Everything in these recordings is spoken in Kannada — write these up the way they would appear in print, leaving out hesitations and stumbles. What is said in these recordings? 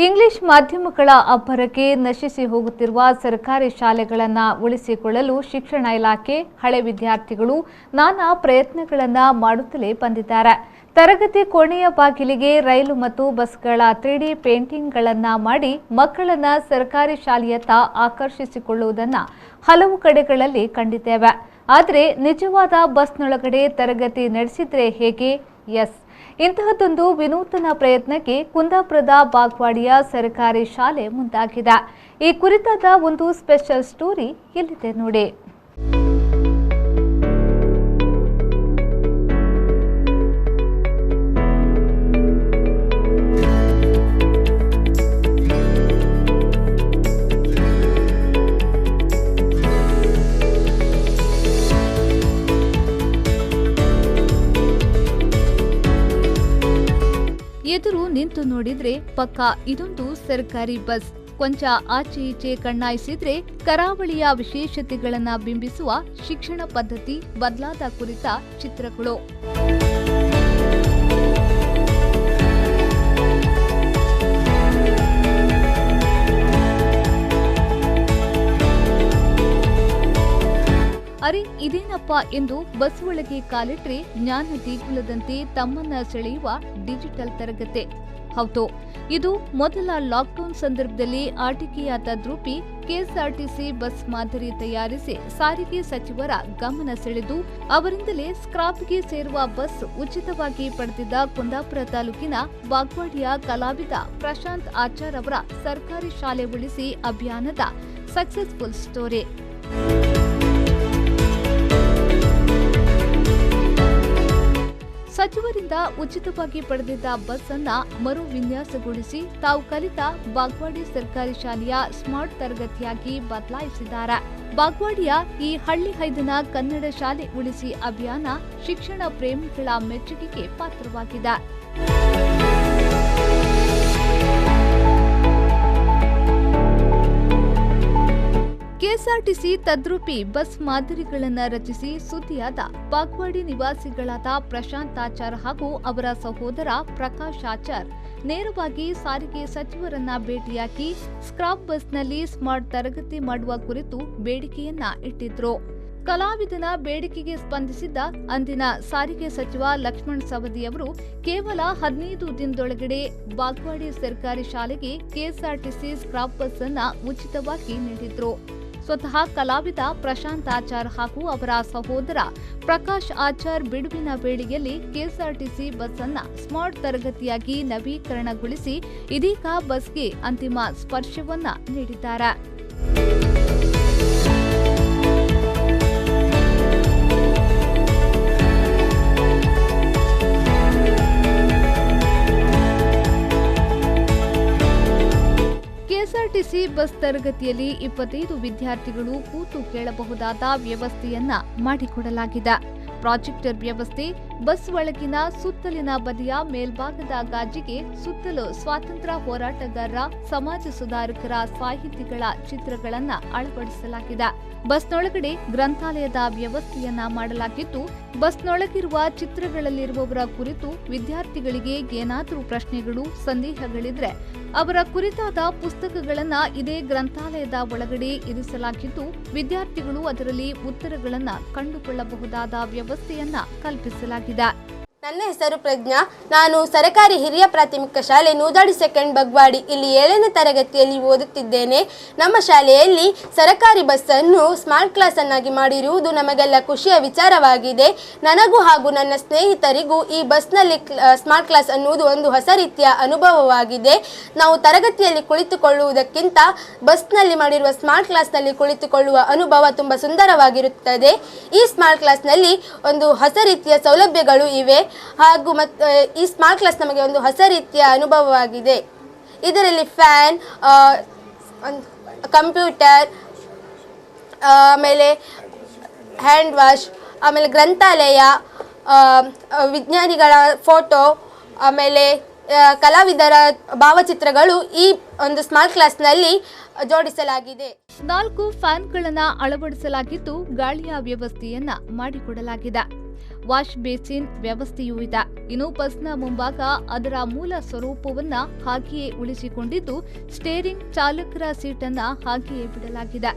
ಇಂಗ್ಲಿಷ್ ಮಾಧ್ಯಮಗಳ ಅಬ್ಬರಕ್ಕೆ ನಶಿಸಿ ಹೋಗುತ್ತಿರುವ ಸರ್ಕಾರಿ ಶಾಲೆಗಳನ್ನು ಉಳಿಸಿಕೊಳ್ಳಲು ಶಿಕ್ಷಣ ಇಲಾಖೆ ಹಳೆ ವಿದ್ಯಾರ್ಥಿಗಳು ನಾನಾ ಪ್ರಯತ್ನಗಳನ್ನು ಮಾಡುತ್ತಲೇ ಬಂದಿದ್ದಾರೆ. ತರಗತಿ ಕೋಣೆಯ ಬಾಗಿಲಿಗೆ ರೈಲು ಮತ್ತು ಬಸ್ಗಳ 3D ಪೇಂಟಿಂಗ್ಗಳನ್ನು ಮಾಡಿ ಮಕ್ಕಳನ್ನು ಸರ್ಕಾರಿ ಶಾಲೆಯತ್ತ ಆಕರ್ಷಿಸಿಕೊಳ್ಳುವುದನ್ನು ಹಲವು ಕಡೆಗಳಲ್ಲಿ ಕಂಡಿದ್ದೇವೆ. ಆದರೆ ನಿಜವಾದ ಬಸ್ನೊಳಗಡೆ ತರಗತಿ ನಡೆಸಿದ್ರೆ ಹೇಗೆ? ಎಸ್, ಇಂತಹದೊಂದು ವಿನೂತನ ಪ್ರಯತ್ನಕ್ಕೆ ಕುಂದಾಪುರದ ಬಾಗವಾಡಿಯ ಸರ್ಕಾರಿ ಶಾಲೆ ಮುಂದಾಗಿದೆ. ಈ ಕುರಿತಾದ ಒಂದು ಸ್ಪೆಷಲ್ ಸ್ಟೋರಿ ಇಲ್ಲಿದೆ ನೋಡಿ. ಎದುರು ನಿಂತು ನೋಡಿದ್ರೆ ಪಕ್ಕ ಇದೊಂದು ಸರ್ಕಾರಿ ಬಸ್. ಕೊಂಚ ಆಚೆ ಈಚೆ ಕಣ್ಣಾಯಿಸಿದ್ರೆ ಕರಾವಳಿಯ ವಿಶೇಷತೆಗಳನ್ನ ಬಿಂಬಿಸುವ ಶಿಕ್ಷಣ ಪದ್ಧತಿ ಬದಲಾದ ಕುರಿತ ಚಿತ್ರಗಳು. ಅರೆ ಇದೇನಪ್ಪ ಎಂದು ಬಸ್ ಒಳಗೆ ಕಾಲಿಟ್ರೆ ಜ್ಞಾನ ದೇಗುಲದಂತೆ ತಮ್ಮನ್ನ ಸೆಳೆಯುವ ಡಿಜಿಟಲ್ ತರಗತಿ. ಹೌದು, ಇದು ಮೊದಲ ಲಾಕ್ಡೌನ್ ಸಂದರ್ಭದಲ್ಲಿ ಆಟಿಕೆಯಾದ ತದ್ರೂಪಿ ಕೆಎಸ್ಆರ್ಟಿಸಿ ಬಸ್ ಮಾದರಿ ತಯಾರಿಸಿ ಸಾರಿಗೆ ಸಚಿವರ ಗಮನ ಸೆಳೆದು ಅವರಿಂದಲೇ ಸ್ಕ್ರಾಪ್ಗೆ ಸೇರುವ ಬಸ್ ಉಚಿತವಾಗಿ ಪಡೆದಿದ್ದ ಕುಂದಾಪುರ ತಾಲೂಕಿನ ಬಾಗವಾಡಿಯ ಕಲಾವಿದ ಪ್ರಶಾಂತ್ ಆಚಾರ್ ಅವರ ಸರ್ಕಾರಿ ಶಾಲೆ ಉಳಿಸಿ ಅಭಿಯಾನದ ಸಕ್ಸಸ್ಫುಲ್ ಸ್ಟೋರಿ. ಸಚಿವರಿಂದ ಉಚಿತವಾಗಿ ಪಡೆದಿದ್ದ ಬಸ್ ಅನ್ನ ಮರು ವಿನ್ಯಾಸಗೊಳಿಸಿ ತಾವು ಕಲಿತ ಬಾಗವಾಡಿ ಸರ್ಕಾರಿ ಶಾಲೆಯ ಸ್ಮಾರ್ಟ್ ತರಗತಿಯಾಗಿ ಬದಲಾಯಿಸಿದ್ದಾರೆ. ಬಾಗವಾಡಿಯ ಈ ಹಳ್ಳಿ ಹೈದನ ಕನ್ನಡ ಶಾಲೆ ಉಳಿಸಿ ಅಭಿಯಾನ ಶಿಕ್ಷಣ ಪ್ರೇಮಿಗಳ ಮೆಚ್ಚುಗೆಗೆ ಪಾತ್ರವಾಗಿದೆ. ಕೆಎಸ್ಆರ್ಟಿಸಿ ತದ್ರೂಪಿ ಬಸ್ ಮಾದರಿಗಳನ್ನು ರಚಿಸಿ ಸುದ್ದಿಯಾದ ಬಾಗವಾಡಿ ನಿವಾಸಿಗಳಾದ ಪ್ರಶಾಂತ್ ಆಚಾರ್ ಹಾಗೂ ಅವರ ಸಹೋದರ ಪ್ರಕಾಶ್ ಆಚಾರ್ ನೇರವಾಗಿ ಸಾರಿಗೆ ಸಚಿವರನ್ನ ಭೇಟಿಯಾಗಿ ಸ್ಕ್ರಾಪ್ ಬಸ್ನಲ್ಲಿ ಸ್ಮಾರ್ಟ್ ತರಗತಿ ಮಾಡುವ ಕುರಿತು ಬೇಡಿಕೆಯನ್ನ ಇಟ್ಟಿದ್ರು. ಕಲಾವಿದನ ಬೇಡಿಕೆಗೆ ಸ್ಪಂದಿಸಿದ್ದ ಅಂದಿನ ಸಾರಿಗೆ ಸಚಿವ ಲಕ್ಷ್ಮಣ್ ಸವದಿ ಅವರು ಕೇವಲ 15 ದಿನದೊಳಗಡೆ ಬಾಗವಾಡಿ ಸರ್ಕಾರಿ ಶಾಲೆಗೆ ಕೆಎಸ್ಆರ್ಟಿಸಿ ಸ್ಕ್ರಾಪ್ ಬಸ್ ಅನ್ನ ಉಚಿತವಾಗಿ ನೀಡಿದ್ರು. ಸ್ವತಃ ಕಲಾವಿದ ಪ್ರಶಾಂತ್ ಆಚಾರ್ ಹಾಗೂ ಅವರ ಸಹೋದರ ಪ್ರಕಾಶ್ ಆಚಾರ್ ಬಿಡುವಿನ ವೇಳೆಯಲ್ಲಿ ಕೆಎಸ್ಆರ್ಟಿಸಿ ಬಸ್ ಅನ್ನ ಸ್ಮಾರ್ಟ್ ತರಗತಿಯಾಗಿ ನವೀಕರಣಗೊಳಿಸಿ ಇದೀಗ ಬಸ್ಗೆ ಅಂತಿಮ ಸ್ಪರ್ಶವನ್ನ ನೀಡಿದ್ದಾರೆ. ಕೆಎಸ್ಆರ್ಟಿಸಿ ಬಸ್ ತರಗತಿಯಲ್ಲಿ 25 ವಿದ್ಯಾರ್ಥಿಗಳು ಕೂತು ಕೇಳಬಹುದಾದ ವ್ಯವಸ್ಥೆಯನ್ನ ಮಾಡಿಕೊಡಲಾಗಿದೆ. ಪ್ರಾಜೆಕ್ಟರ್ ವ್ಯವಸ್ಥೆ, ಬಸ್ ಒಳಗಿನ ಸುತ್ತಲಿನ ಬದಿಯ ಮೇಲ್ಭಾಗದ ಗಾಜಿಗೆ ಸುತ್ತಲೂ ಸ್ವಾತಂತ್ರ್ಯ ಹೋರಾಟಗಾರರ, ಸಮಾಜ ಸುಧಾರಕರ, ಸಾಹಿತಿಗಳ ಚಿತ್ರಗಳನ್ನ ಅಳವಡಿಸಲಾಗಿದೆ. ಬಸ್ನೊಳಗಡೆ ಗ್ರಂಥಾಲಯದ ವ್ಯವಸ್ಥೆಯನ್ನ ಮಾಡಲಾಗಿದ್ದು, ಬಸ್ನೊಳಗಿರುವ ಚಿತ್ರಗಳಲ್ಲಿರುವವರ ಕುರಿತು ವಿದ್ಯಾರ್ಥಿಗಳಿಗೆ ಏನಾದರೂ ಪ್ರಶ್ನೆಗಳು, ಸಂದೇಹಗಳಿದ್ರೆ ಅವರ ಕುರಿತಾದ ಪುಸ್ತಕಗಳನ್ನ ಇದೇ ಗ್ರಂಥಾಲಯದ ಒಳಗಡೆ ಇರಿಸಲಾಗಿದ್ದು, ವಿದ್ಯಾರ್ಥಿಗಳು ಅದರಲ್ಲಿ ಉತ್ತರಗಳನ್ನ ಕಂಡುಕೊಳ್ಳಬಹುದಾದ ವ್ಯವಸ್ಥೆಯನ್ನ ಕಲ್ಪಿಸಲಾಗಿದೆ. ನನ್ನ ಹೆಸರು ಪ್ರಜ್ಞಾ. ನಾನು ಸರ್ಕಾರಿ ಹಿರಿಯ ಪ್ರಾಥಮಿಕ ಶಾಲೆ ನೂದಾಡಿ ಸೆಕೆಂಡ್ ಬಗ್ವಾಡಿ ಇಲ್ಲಿ 7ನೇ ತರಗತಿಯಲ್ಲಿ ಓದುತ್ತಿದ್ದೇನೆ. ನಮ್ಮ ಶಾಲೆಯಲ್ಲಿ ಸರ್ಕಾರಿ ಬಸ್ಸನ್ನು ಸ್ಮಾರ್ಟ್ ಕ್ಲಾಸ್ ಅನ್ನಾಗಿ ಮಾಡಿರುವುದು ನಮಗೆಲ್ಲ ಖುಷಿಯ ವಿಚಾರವಾಗಿದೆ. ನನಗೂ ಹಾಗೂ ನನ್ನ ಸ್ನೇಹಿತರಿಗೂ ಈ ಬಸ್ನಲ್ಲಿ ಸ್ಮಾರ್ಟ್ ಕ್ಲಾಸ್ ಅನ್ನುವುದು ಒಂದು ಹೊಸ ರೀತಿಯ ಅನುಭವವಾಗಿದೆ. ನಾವು ತರಗತಿಯಲ್ಲಿ ಕುಳಿತುಕೊಳ್ಳುವುದಕ್ಕಿಂತ ಬಸ್ನಲ್ಲಿ ಮಾಡಿರುವ ಸ್ಮಾರ್ಟ್ ಕ್ಲಾಸ್ನಲ್ಲಿ ಕುಳಿತುಕೊಳ್ಳುವ ಅನುಭವ ತುಂಬ ಸುಂದರವಾಗಿರುತ್ತದೆ. ಈ ಸ್ಮಾರ್ಟ್ ಕ್ಲಾಸ್ನಲ್ಲಿ ಒಂದು ಹೊಸ ರೀತಿಯ ಸೌಲಭ್ಯಗಳು ಇವೆ ಹಾಗೂ ಈ ಸ್ಮಾರ್ಟ್ ಕ್ಲಾಸ್ ನಮಗೆ ಒಂದು ಹೊಸ ರೀತಿಯ ಅನುಭವವಾಗಿದೆ. ಇದರಲ್ಲಿ ಫ್ಯಾನ್, ಕಂಪ್ಯೂಟರ್, ಆಮೇಲೆ ಹ್ಯಾಂಡ್ ವಾಶ್, ಆಮೇಲೆ ಗ್ರಂಥಾಲಯ, ವಿಜ್ಞಾನಿಗಳ ಫೋಟೋ, ಆಮೇಲೆ ಕಲಾವಿದರ ಭಾವಚಿತ್ರಗಳು ಈ ಒಂದು ಸ್ಮಾರ್ಟ್ ಕ್ಲಾಸ್ನಲ್ಲಿ ಜೋಡಿಸಲಾಗಿದೆ. 4 ಫ್ಯಾನ್ಗಳನ್ನು ಅಳವಡಿಸಲಾಗಿದ್ದು ಗಾಳಿಯ ವ್ಯವಸ್ಥೆಯನ್ನ ಮಾಡಿಕೊಡಲಾಗಿದೆ. ವಾಶ್ ಬೇಸಿನ್ ವ್ಯವಸ್ಥೆಯೂ ಇದೆ. ಇನ್ನು ಬಸ್ನ ಮುಂಭಾಗ ಅದರ ಮೂಲ ಸ್ವರೂಪವನ್ನ ಹಾಗೆಯೇ ಉಳಿಸಿಕೊಂಡಿದ್ದು, ಸ್ಟೇರಿಂಗ್, ಚಾಲಕರ ಸೀಟನ್ನ ಹಾಗೆಯೇ ಬಿಡಲಾಗಿದೆ.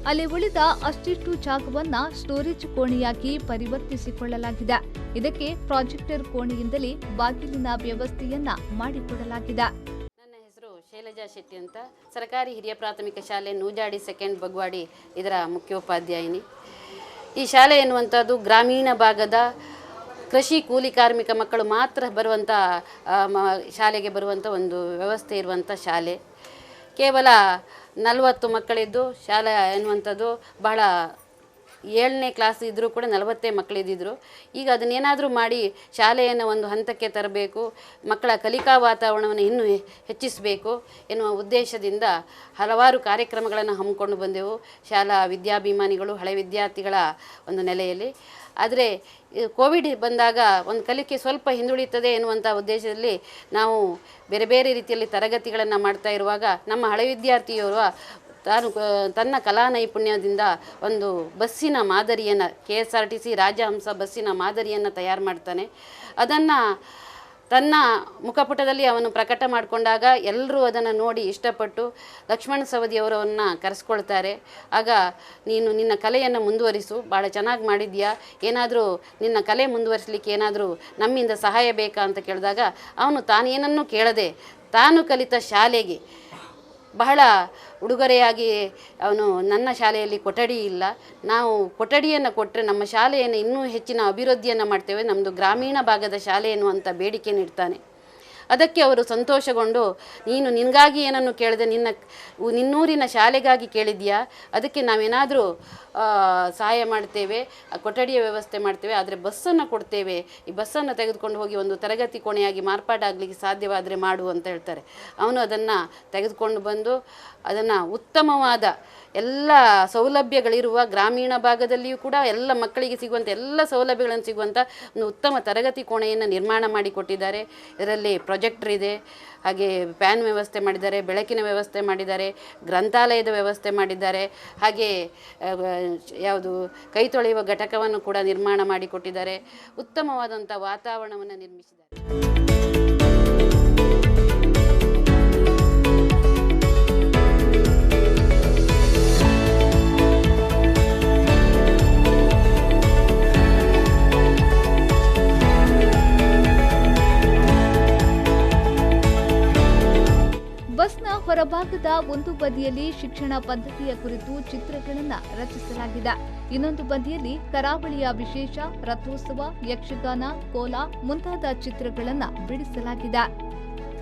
ಅಲ್ಲಿ ಉಳಿದ ಅಷ್ಟಿಷ್ಟು ಜಾಗವನ್ನ ಸ್ಟೋರೇಜ್ ಕೋಣೆಯಾಗಿ ಪರಿವರ್ತಿಸಿಕೊಳ್ಳಲಾಗಿದೆ. ಇದಕ್ಕೆ ಪ್ರಾಜೆಕ್ಟರ್ ಕೋಣೆಯಿಂದಲೇ ಬಾಗಿಲಿನ ವ್ಯವಸ್ಥೆಯನ್ನ ಮಾಡಿಕೊಡಲಾಗಿದೆ. ನನ್ನ ಹೆಸರು ಶೈಲಜಾ ಶೆಟ್ಟಿ ಅಂತ, ಸರ್ಕಾರಿ ಹಿರಿಯ ಪ್ರಾಥಮಿಕ ಶಾಲೆ ನೂಜಾಡಿ ಸೆಕೆಂಡ್ ಬಗ್ವಾಡಿ ಇದರ ಮುಖ್ಯೋಪಾಧ್ಯಾಯಿನಿ. ಈ ಶಾಲೆ ಎನ್ನುವಂಥದ್ದು ಗ್ರಾಮೀಣ ಭಾಗದ ಕೃಷಿ ಕೂಲಿ ಕಾರ್ಮಿಕ ಮಕ್ಕಳು ಮಾತ್ರ ಬರುವಂಥ ಶಾಲೆಗೆ ಬರುವಂಥ ಒಂದು ವ್ಯವಸ್ಥೆ ಇರುವಂಥ ಶಾಲೆ. ಕೇವಲ 40 ಮಕ್ಕಳಿದ್ದು ಶಾಲೆ ಎನ್ನುವಂಥದ್ದು ಬಹಳ 7ನೇ ಕ್ಲಾಸ್ ಇದ್ದರೂ ಕೂಡ 40 ಮಕ್ಕಳಿದ್ದಿದ್ರು. ಈಗ ಅದನ್ನೇನಾದರೂ ಮಾಡಿ ಶಾಲೆಯನ್ನು ಒಂದು ಹಂತಕ್ಕೆ ತರಬೇಕು, ಮಕ್ಕಳ ಕಲಿಕಾ ವಾತಾವರಣವನ್ನು ಇನ್ನೂ ಹೆಚ್ಚಿಸಬೇಕು ಎನ್ನುವ ಉದ್ದೇಶದಿಂದ ಹಲವಾರು ಕಾರ್ಯಕ್ರಮಗಳನ್ನು ಹಮ್ಮಿಕೊಂಡು ಬಂದೆವು ಶಾಲಾ ವಿದ್ಯಾಭಿಮಾನಿಗಳು, ಹಳೆ ವಿದ್ಯಾರ್ಥಿಗಳ ಒಂದು ನೆಲೆಯಲ್ಲಿ. ಆದರೆ ಕೋವಿಡ್ ಬಂದಾಗ ಒಂದು ಕಲಿಕೆ ಸ್ವಲ್ಪ ಹಿಂದುಳಿಯುತ್ತದೆ ಎನ್ನುವಂಥ ಉದ್ದೇಶದಲ್ಲಿ ನಾವು ಬೇರೆ ಬೇರೆ ರೀತಿಯಲ್ಲಿ ತರಗತಿಗಳನ್ನು ಮಾಡ್ತಾ ಇರುವಾಗ ನಮ್ಮ ಹಳೆ ವಿದ್ಯಾರ್ಥಿಯವರು ತನ್ನ ಕಲಾ ನೈಪುಣ್ಯದಿಂದ ಒಂದು ಬಸ್ಸಿನ ಮಾದರಿಯನ್ನು KSRTC ರಾಜಹಂಸ ಬಸ್ಸಿನ ಮಾದರಿಯನ್ನು ತಯಾರು ಮಾಡ್ತಾನೆ. ಅದನ್ನು ತನ್ನ ಮುಖಪುಟದಲ್ಲಿ ಅವನು ಪ್ರಕಟ ಮಾಡಿಕೊಂಡಾಗ ಎಲ್ಲರೂ ಅದನ್ನು ನೋಡಿ ಇಷ್ಟಪಟ್ಟು ಲಕ್ಷ್ಮಣ ಸವದಿಯವರನ್ನು ಕರೆಸ್ಕೊಳ್ತಾರೆ. ಆಗ ನೀನು ನಿನ್ನ ಕಲೆಯನ್ನು ಮುಂದುವರಿಸು, ಭಾಳ ಚೆನ್ನಾಗಿ ಮಾಡಿದ್ಯಾ, ಏನಾದರೂ ನಿನ್ನ ಕಲೆ ಮುಂದುವರಿಸಲಿಕ್ಕೆ ಏನಾದರೂ ನಮ್ಮಿಂದ ಸಹಾಯ ಬೇಕಾ ಅಂತ ಕೇಳಿದಾಗ ಅವನು ತಾನೇನನ್ನೂ ಕೇಳದೆ ತಾನು ಕಲಿತ ಶಾಲೆಗೆ ಬಹಳ ಉಡುಗೊರೆಯಾಗಿ ಅವನು, ನನ್ನ ಶಾಲೆಯಲ್ಲಿ ಕೊಠಡಿ ಇಲ್ಲ, ನಾವು ಕೊಠಡಿಯನ್ನು ಕೊಟ್ಟರೆ ನಮ್ಮ ಶಾಲೆಯನ್ನು ಇನ್ನೂ ಹೆಚ್ಚಿನ ಅಭಿವೃದ್ಧಿಯನ್ನು ಮಾಡ್ತೇವೆ, ನಮ್ಮದು ಗ್ರಾಮೀಣ ಭಾಗದ ಶಾಲೆ ಎನ್ನುವಂಥ ಬೇಡಿಕೆ ನೀಡ್ತಾನೆ. ಅದಕ್ಕೆ ಅವರು ಸಂತೋಷಗೊಂಡು, ನೀನು ನಿನಗಾಗಿ ಏನನ್ನು ಕೇಳಿದೆ, ನಿನ್ನೂರಿನ ಶಾಲೆಗಾಗಿ ಕೇಳಿದ್ಯಾ, ಅದಕ್ಕೆ ನಾವೇನಾದರೂ ಸಹಾಯ ಮಾಡ್ತೇವೆ, ಕೊಠಡಿಯ ವ್ಯವಸ್ಥೆ ಮಾಡ್ತೇವೆ, ಆದರೆ ಬಸ್ಸನ್ನು ಕೊಡ್ತೇವೆ, ಈ ಬಸ್ಸನ್ನು ತೆಗೆದುಕೊಂಡು ಹೋಗಿ ಒಂದು ತರಗತಿ ಕೋಣೆಯಾಗಿ ಮಾರ್ಪಾಡಾಗಲಿಕ್ಕೆ ಸಾಧ್ಯವಾದರೆ ಮಾಡು ಅಂತ ಹೇಳ್ತಾರೆ. ಅವನು ಅದನ್ನು ತೆಗೆದುಕೊಂಡು ಬಂದು ಅದನ್ನು ಉತ್ತಮವಾದ ಎಲ್ಲ ಸೌಲಭ್ಯಗಳಿರುವ ಗ್ರಾಮೀಣ ಭಾಗದಲ್ಲಿಯೂ ಕೂಡ ಎಲ್ಲ ಮಕ್ಕಳಿಗೆ ಸಿಗುವಂಥ ಎಲ್ಲ ಸೌಲಭ್ಯಗಳನ್ನು ಸಿಗುವಂಥ ಒಂದು ಉತ್ತಮ ತರಗತಿ ಕೋಣೆಯನ್ನು ನಿರ್ಮಾಣ ಮಾಡಿಕೊಟ್ಟಿದ್ದಾರೆ. ಇದರಲ್ಲಿ ಪ್ರೊಜೆಕ್ಟರ್ ಇದೆ, ಹಾಗೆ ಫ್ಯಾನ್ ವ್ಯವಸ್ಥೆ ಮಾಡಿದ್ದಾರೆ, ಬೆಳಕಿನ ವ್ಯವಸ್ಥೆ ಮಾಡಿದ್ದಾರೆ, ಗ್ರಂಥಾಲಯದ ವ್ಯವಸ್ಥೆ ಮಾಡಿದ್ದಾರೆ, ಹಾಗೆ ಯಾವುದು ಕೈ ತೊಳೆಯುವ ಘಟಕವನ್ನು ಕೂಡ ನಿರ್ಮಾಣ ಮಾಡಿಕೊಟ್ಟಿದ್ದಾರೆ. ಉತ್ತಮವಾದಂಥ ವಾತಾವರಣವನ್ನು ನಿರ್ಮಿಸಿದ್ದಾರೆ. ಬಸ್ನ ಹೊರಭಾಗದ ಒಂದು ಬದಿಯಲ್ಲಿ ಶಿಕ್ಷಣ ಪದ್ಧತಿಯ ಕುರಿತು ಚಿತ್ರಗಳನ್ನು ರಚಿಸಲಾಗಿದೆ. ಇನ್ನೊಂದು ಬದಿಯಲ್ಲಿ ಕರಾವಳಿಯ ವಿಶೇಷ, ರಥೋತ್ಸವ, ಯಕ್ಷಗಾನ, ಕೋಲ ಮುಂತಾದ ಚಿತ್ರಗಳನ್ನು ಬಿಡಿಸಲಾಗಿದೆ.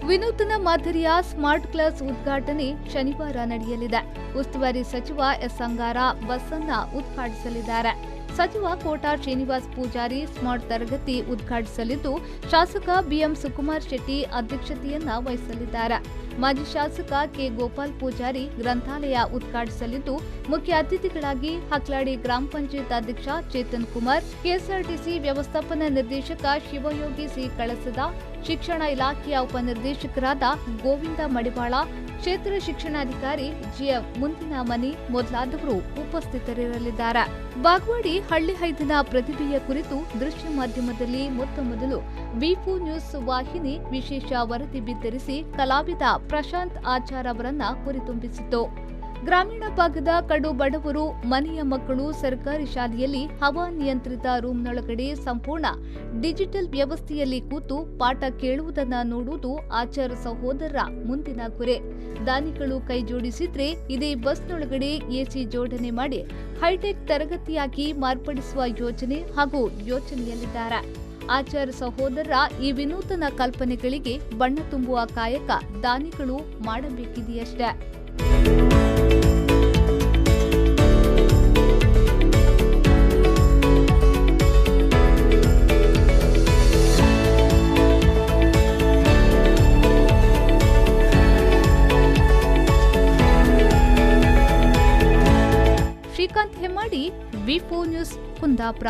ವಿನೂತನ ಮಾದರಿಯ ಸ್ಮಾರ್ಟ್ ಕ್ಲಾಸ್ ಉದ್ಘಾಟನೆ ಶನಿವಾರ ನಡೆಯಲಿದೆ. ಉಸ್ತುವಾರಿ ಸಚಿವ ಎಸ್ ಅಂಗಾರ ಬಸ್ ಅನ್ನು ಉದ್ಘಾಟಿಸಲಿದ್ದಾರೆ. ಸಚಿವ ಕೋಟಾ ಶ್ರೀನಿವಾಸ್ ಪೂಜಾರಿ ಸ್ಮಾರ್ಟ್ ತರಗತಿ ಉದ್ಘಾಟಿಸಲಿದ್ದು, ಶಾಸಕ ಬಿಎಂ ಸುಕುಮಾರ್ ಶೆಟ್ಟಿ ಅಧ್ಯಕ್ಷತೆಯನ್ನ ವಹಿಸಲಿದ್ದಾರೆ. ಮಾಜಿ ಶಾಸಕ ಕೆ ಗೋಪಾಲ್ ಪೂಜಾರಿ ಗ್ರಂಥಾಲಯ ಉದ್ಘಾಟಿಸಲಿದ್ದು, ಮುಖ್ಯ ಅತಿಥಿಗಳಾಗಿ ಹಕ್ಲಾಡಿ ಗ್ರಾಮ ಪಂಚಾಯತ್ ಅಧ್ಯಕ್ಷ ಚೇತನ್ ಕುಮಾರ್, KSRTC ವ್ಯವಸ್ಥಾಪನಾ ನಿರ್ದೇಶಕ ಶಿವಯೋಗಿ ಸಿ ಕಳಸದ, ಶಿಕ್ಷಣ ಇಲಾಖೆಯ ಉಪನಿರ್ದೇಶಕರಾದ ಗೋವಿಂದ ಮಡಿವಾಳ, ಕ್ಷೇತ್ರ ಶಿಕ್ಷಣಾಧಿಕಾರಿ ಜಿಎಂ ಮುಂದಿನಮನಿ ಮೊದಲಾದವರು ಉಪಸ್ಥಿತರಿರಲಿದ್ದಾರೆ. ಬಾಗವಾಡಿ ಹಳ್ಳಿಹೈದನ ಪ್ರತಿಭೆಯ ಕುರಿತು ದೃಶ್ಯ ಮಾಧ್ಯಮದಲ್ಲಿ ಮೊದಲು ವಿ4 ನ್ಯೂಸ್ ವಾಹಿನಿ ವಿಶೇಷ ವರದಿ ಬಿತ್ತರಿಸಿ ಕಲಾವಿದ ಪ್ರಶಾಂತ್ ಆಚಾರ್ ಅವರನ್ನ ಹುರಿತುಂಬಿಸಿತು. ಗ್ರಾಮೀಣ ಭಾಗದ ಕಡು ಬಡವರು ಮನೆಯ ಮಕ್ಕಳು ಸರ್ಕಾರಿ ಶಾಲೆಯಲ್ಲಿ ಹವಾನಿಯಂತ್ರಿತ ರೂಮ್ನೊಳಗಡೆ ಸಂಪೂರ್ಣ ಡಿಜಿಟಲ್ ವ್ಯವಸ್ಥೆಯಲ್ಲಿ ಕೂತು ಪಾಠ ಕೇಳುವುದನ್ನ ನೋಡುವುದು ಆಚಾರ್ ಸಹೋದರರ ಮುಂದಿನ ಗುರಿ. ದಾನಿಗಳು ಕೈ ಜೋಡಿಸಿದ್ರೆ ಇದೇ ಬಸ್ನೊಳಗಡೆ AC ಜೋಡಣೆ ಮಾಡಿ ಹೈಟೆಕ್ ತರಗತಿಯಾಗಿ ಮಾರ್ಪಡಿಸುವ ಯೋಚನೆಯಲ್ಲಿದ್ದಾರೆ. ಆಚಾರ್ ಸಹೋದರರ ಈ ವಿನೂತನ ಕಲ್ಪನೆಗಳಿಗೆ ಬಣ್ಣ ತುಂಬುವ ಕಾಯಕ ದಾನಿಗಳು ಮಾಡಬೇಕಿದೆಯಷ್ಟೇ. ಶ್ರೀಕಾಂತ್ ಹೆಮ್ಮಾಡಿ, ವಿ4 ನ್ಯೂಸ್, ಕುಂದಾಪುರ.